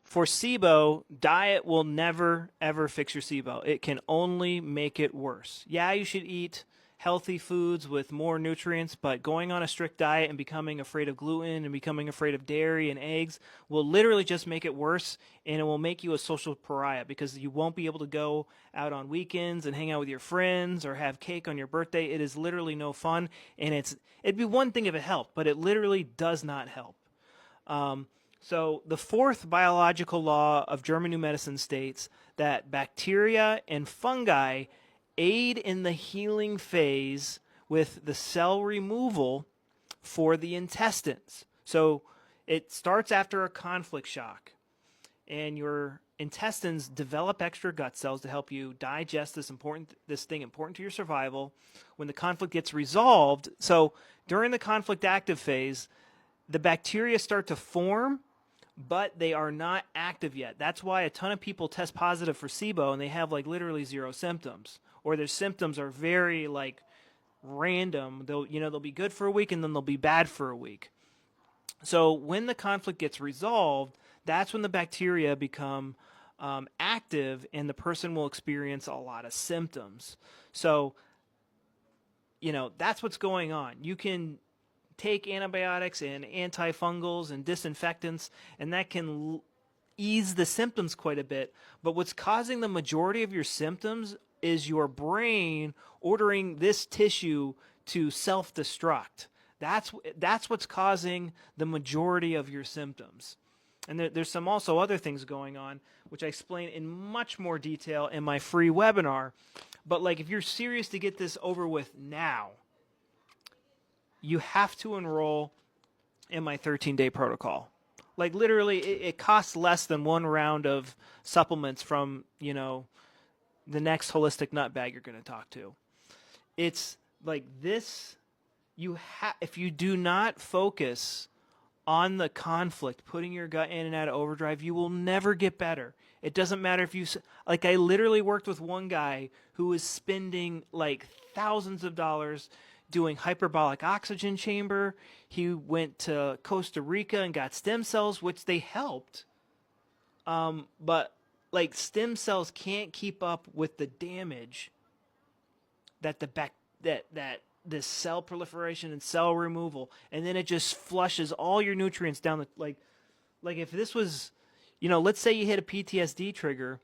for SIBO, diet will never, ever fix your SIBO. It can only make it worse. Yeah, you should eat healthy foods with more nutrients, but going on a strict diet and becoming afraid of gluten and becoming afraid of dairy and eggs will literally just make it worse, and it will make you a social pariah because you won't be able to go out on weekends and hang out with your friends or have cake on your birthday. It is literally no fun, and it'd be one thing if it helped, but it literally does not help. So the fourth biological law of German New Medicine states that bacteria and fungi aid in the healing phase with the cell removal for the intestines. So it starts after a conflict shock, and your intestines develop extra gut cells to help you digest this thing important to your survival. When the conflict gets resolved, so during the conflict active phase, the bacteria start to form, but they are not active yet. That's why a ton of people test positive for SIBO and they have like literally zero symptoms, or their symptoms are very like random. They'll be good for a week and then they'll be bad for a week. So when the conflict gets resolved, that's when the bacteria become active and the person will experience a lot of symptoms. So, that's what's going on. You can take antibiotics and antifungals and disinfectants, and that can ease the symptoms quite a bit. But what's causing the majority of your symptoms is your brain ordering this tissue to self-destruct. That's what's causing the majority of your symptoms. And there's some also other things going on, which I explain in much more detail in my free webinar. But like, if you're serious to get this over with now, you have to enroll in my 13-day protocol. Like literally, it costs less than one round of supplements from, the next holistic nut bag you're going to talk to. It's like this. If you do not focus on the conflict, putting your gut in and out of overdrive, you will never get better. It doesn't matter if I literally worked with one guy who was spending like thousands of dollars doing hyperbolic oxygen chamber. He went to Costa Rica and got stem cells, which they helped. But like, stem cells can't keep up with the damage that this cell proliferation and cell removal, and then it just flushes all your nutrients down the like if this was, let's say you hit a PTSD trigger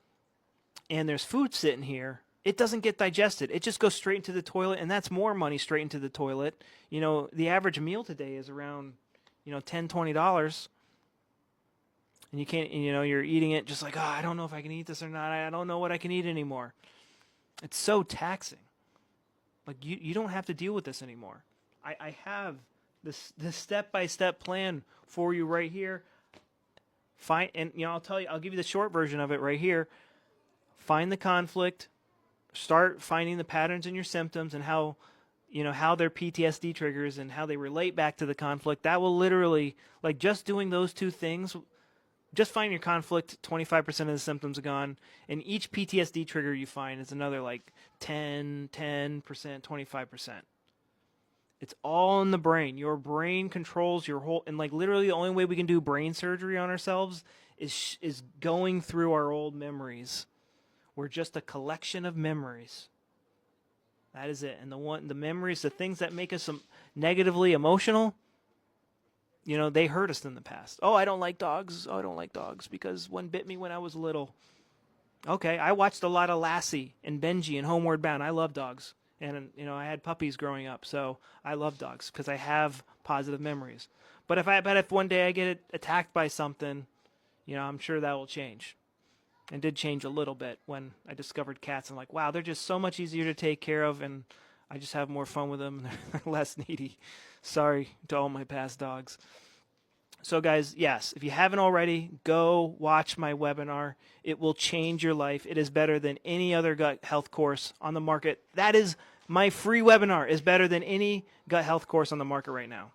and there's food sitting here, it doesn't get digested. It just goes straight into the toilet, and that's more money straight into the toilet. The average meal today is around, $10, $20. And you can't, you're eating it just like, I don't know if I can eat this or not. I don't know what I can eat anymore. It's so taxing. Like, you don't have to deal with this anymore. I have this step-by-step plan for you right here. I'll give you the short version of it right here. Find the conflict. Start finding the patterns in your symptoms and how they're PTSD triggers and how they relate back to the conflict. That will literally, like, just doing those two things, just find your conflict, 25% of the symptoms are gone. And each PTSD trigger you find is another like 10%, 25%. It's all in the brain. Your brain controls your whole, and like literally the only way we can do brain surgery on ourselves is going through our old memories. We're just a collection of memories. That is it. And the memories, the things that make us negatively emotional, they hurt us in the past. Oh, I don't like dogs. Oh, I don't like dogs because one bit me when I was little. Okay, I watched a lot of Lassie and Benji and Homeward Bound. I love dogs. And, I had puppies growing up, so I love dogs because I have positive memories. But if one day I get attacked by something, I'm sure that will change. And did change a little bit when I discovered cats. I'm like, wow, they're just so much easier to take care of, and I just have more fun with them. They're less needy. Sorry to all my past dogs. So guys, yes, if you haven't already, go watch my webinar. It will change your life. It is better than any other gut health course on the market. That is, my free webinar is better than any gut health course on the market right now.